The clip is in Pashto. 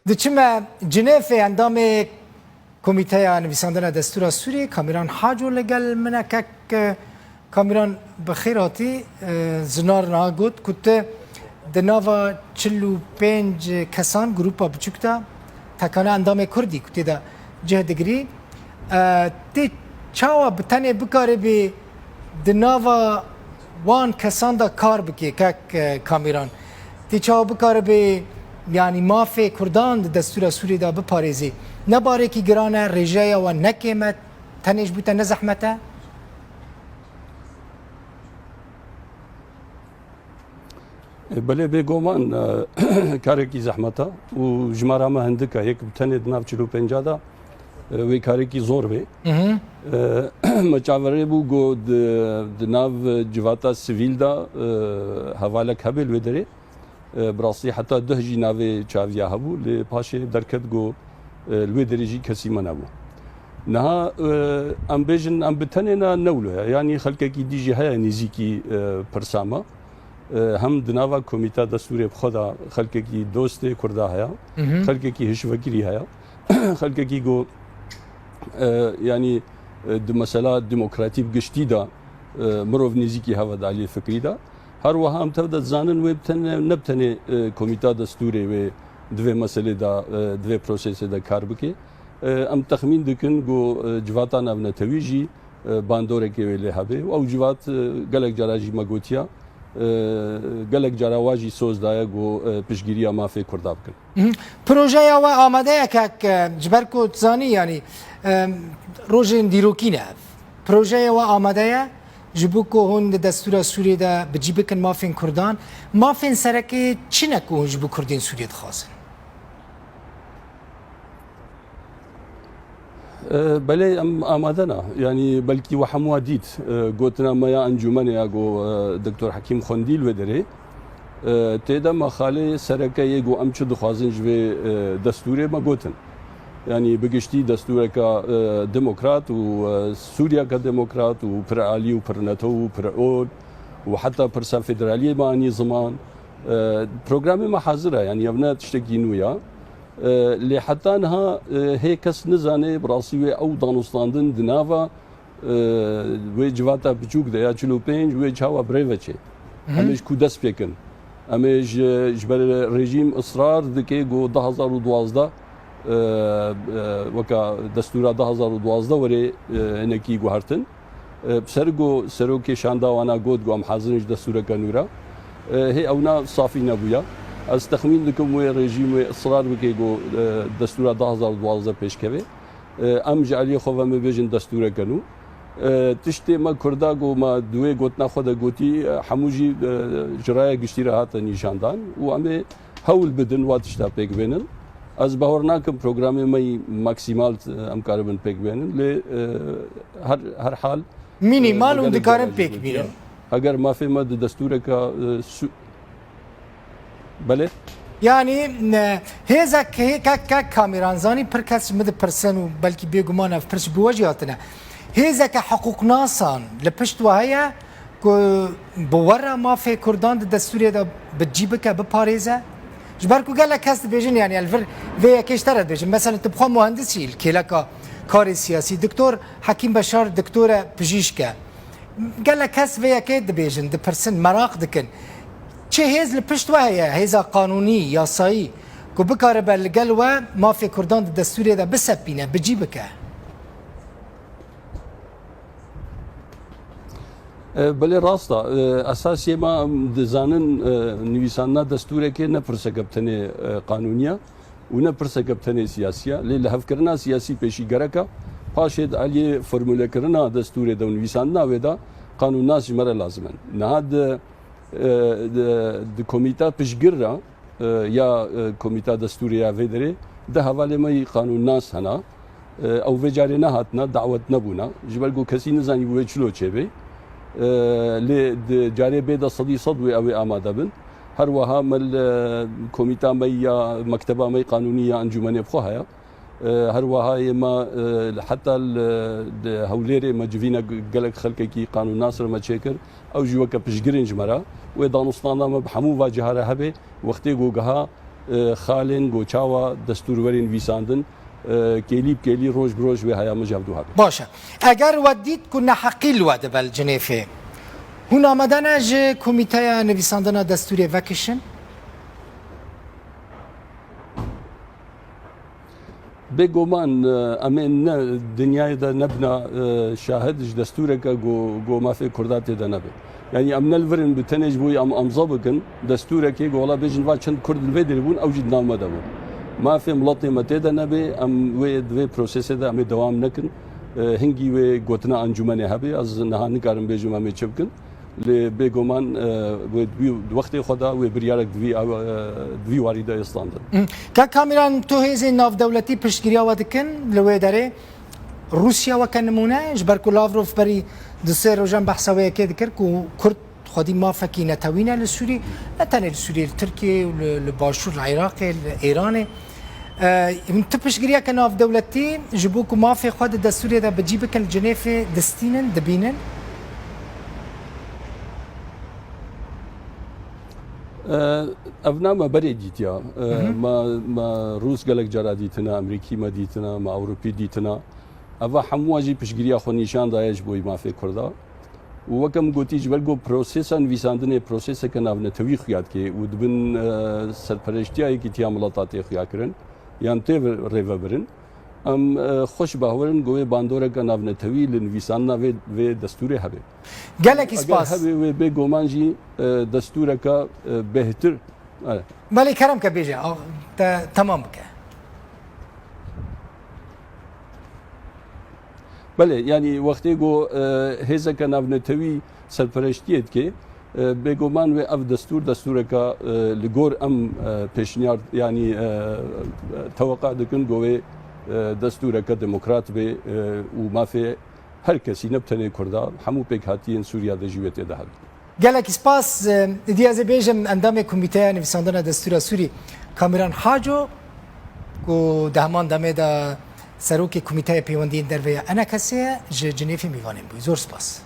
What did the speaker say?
دچمه جنیف اندام کمیته نویسندن دستور سوریه کامیران حاجو لگل منکک کامیران بخیراتی زنار ناگود کته دناوا 45 کسان گروپا بچکتا تکانه اندام کردی کته دا جهدگری تی چاوا بتنه بکاره بی دناوا وان کسان دا کار بکی کک کامیران تی چاوا بکاره بی یعنی مافی کردان دستور سوری دا بپارێزی نەبارێکی گرانە ڕێژەیەوە نەکێمە تەنێش بوتە نەزەحمەتە بله بێگۆمان کارێکی زەحمەتە و ژمارامە هەندێکە یەک تەنێت ناو 45 دا وێ کارێکی زۆر بێ مەچاوەڕێ بوو گۆ ناو جivata سڤیل دا هەڤالەک هەبێ لێ دەرێ براستی حتی ده جی ناوی چاویا هبو لی پاشه درکت گو لوی دریجی کسی من هبو نها ام بیجن ام بتنه نا نولو یعنی خلقه کی دیجی های نیزی کی پرساما هم دناوا کمیته دستور خدا خلقه کی دوست کرده هیا خلقه کی هش وکیلی هیا خلقه کی گو یعنی مثلا دموکراتیک گشتی دا مروف نیزی کی هوا دالی فکری دا هر وها ام تبدا زانن و نبتنه کمیته دستوری و دوی مسئله دا دوی پروسس دا کار بکی ام تخمین دکن گو جواتا نبنه تویجی باندوره که ویله هبه و او جوات گلک جراجی مگوتیا گلک جراواجی سوز دایا گو پشگیری مافی کرده بکن پروژه و آماده که جبرکو تزانی یعنی روژن دیروکینه پروژه و آماده جبوکو هون دستور سوریه دا بجیبکن مافین کردان مافین سرکی چی نکو جبو کردین سوریه دخواستن؟ بله آماده نه یعنی بلکی وحموا دیت گوتنا مایا انجمن یا گو دکتر حکیم خوندیل و داره تیدا مخاله سرکی یگو امچو دخواستن جوی دستوره ما گوتن یعنی بگشتی دستور کا دموکرات و سوریا کا دموکرات و پر عالی و پر ناتو و پر اول و حتی پر سا فدرالی معنی زمان پروگرام ما حاضره یعنی ابنا تشتكي نويا اللي حتى انها هي كس نزانه براسي او دانستاندن دناوا و جواتا بچوك ده یا 45 و چاوا بريفچه همش کو دست پکن همش جبر رژیم اصرار دکه گو 2012 وکا دستور 2012 وری نکی گوهرتن بسرگو سروکی شانداوانا گود گو ام حاضرنش دستور کنورا هی اونا صافی نبویا از تخمین دکم و رژیم و اصرار بکی گو دستور 2012 پیش کوی ام جعلی خواه مبیجن دستور کنو تشتی ما کردا گو ما دوی گوتنا خود گوتی حموجی جرای گشتی را هات نیشاندان و امی هول بدن واتشتا پیک بینن از باور ناکم پروگرامی می ماکسیمال ام کاربن پیک بینن لی هر حال مینیمال اون دکارن پیک بینن اگر ما فی مد دستور کا بله یعنی هزا که کامیرانزانی پر کس مد پرسن و بلکی بیگمان اف پرس بواجهاتنا هزا که حقوق ناسان لپشت وهایا که بورا ما فی کردان دستوری دا بتجيبك بباريزه جبركو قال لك هست بيجن يعني الفر في كيشترى بيجن مثلا تبقى مهندسي الكيلاكا كاري سياسي دكتور حكيم بشار دكتورة بجيشكا قال لك هست في كيد بيجن دي برسن مراق دكن چه هيز لبشت وهي هيزا قانوني ياسايي كو بكار بالقلوة ما في كردان الدستوري ده بسبينه بجيبك بله راستا اساسی ما دزانن نویسانا دستوره که نه پرسکبتنه قانونیه و نه پرسکبتنه سیاسیه لیل هفکرنا سیاسی پیشی گرکا پاشد علی فرموله کرنا دستوره دو نویسانا ودا قانون ناس مره لازمن نهاد د کمیته پشگرا یا کمیته دستوری یا ودره ده حواله می قانون ناس هنا او وجاره نه هاتنا دعوت نبونا جبل گو کسی نزانی بو چلو چبه لی جاری بیدا صدی صد و اوی آماده بن هر وها مل کمیته می یا مکتبه می قانونی یا انجمنی بخواهیا هر وها ما حتى هوليري ما جفينا قالك خلقك قانون ناصر ما تشكر او جوك بشجرين جمرا و دانستان ما بحمو واجهه هبه وقتی گوگها خالên goçawa destûrwerên vîsandin kêlî kêlî roj bi roj wê haya mijav duhabê. باشه اگر ودید که نحقیل وده بل جنیفه هون آمدن از کمیته نویساندن دستوری وکشن بێگومان ئەمێ دنیای دا نەبنا شاهدش دەستورێکە گۆ مافێ کوردا تێدا نەبێ یعنی ئەم نەلڤرن بتەنێژ بووی ئەم ئەمزە بکەن دەستورێکی گۆڵا بێژن وا چەند کورد لێ دەبوون ئەو جید نامەدەبوو مافێ وڵاتی مە تێدا نەبێ ئەم وێ دوێ پرۆسسێدا ئەمێ دەوام نەکن هەنگی وێ گوتنە ئەنجومەنێ هەبێ ئەز نەها نکارم بێژم ئەمێ چ بکەن لێ بێگومان وەختی خۆدا وێ بریارێک دوی واریدا ئێستاندن که کامیران تو هیزی ناف دولتی پشتگیری ها دکن لوی داره روسیا وکن نمونه جبر که لاوروف بری دو سه روزان بحثوی که دکر که کرد خودی ما فکی نتوینه لسوری نتنه لسوری ترکیه لباشور العراق ایران تو پشتگیری که ناف دولتی جبو که ما فی خود دستوری دا بجیب کن جنیف دستینن دبینن ئەڤنامە بەرێ دیتیا ما ڕوس گەلک جارا دیتنە ئەمریکی مە دیتنە مە ئەوروپی دیتنە ئەڤە هەمواژی پشگیریە خۆ نیشاندایەش بۆی مافێ کووردا وەکەم گوتیش بەرگۆ پرۆسسان ویساندنێ پرۆسسێکە ناونەتەوی خویاتکێ و دبن سەرپەرشتیایەکی تیا وڵاتا تێ خویاکردن یان تێ ڕێڤە برن ئەم خۆش باوەرن گوێ باندۆرەکە ناونەتەوی لە نویساننا وێ دەستورێ هەبێ گەلێکی سپاس هەبێ وێ بێ گۆمانژی دەستورەکە بەهتر بله کرم که بیجه تمام بکه بله یعنی وەختێ گۆ هێزەکە ناونەتەوی سەرپەرشتیت کێ بێگومان وێ ئەف دەستورەکە li گۆر ئەم پێشنیار ینی تەوەقع دەکەن گۆێ دەستورەکە دموکرات بێ و مافێ هەر کەسی نەبتەنێ کووردا هەموو پێک هاتیین سووریا دەژیوێت تێدا هەبێت گەلێکی سپاس دیازێ بێژم ئەندامێ کمیتەیە نویساندنە دەستورە سووری کامیران حاجۆ و دەهمان دەمێدا سەرۆکی کمیتەیە پەیوەندی دەربەیە ئەنە کەسەیە ژە جنێفی میوانێن بووی زۆر سپاس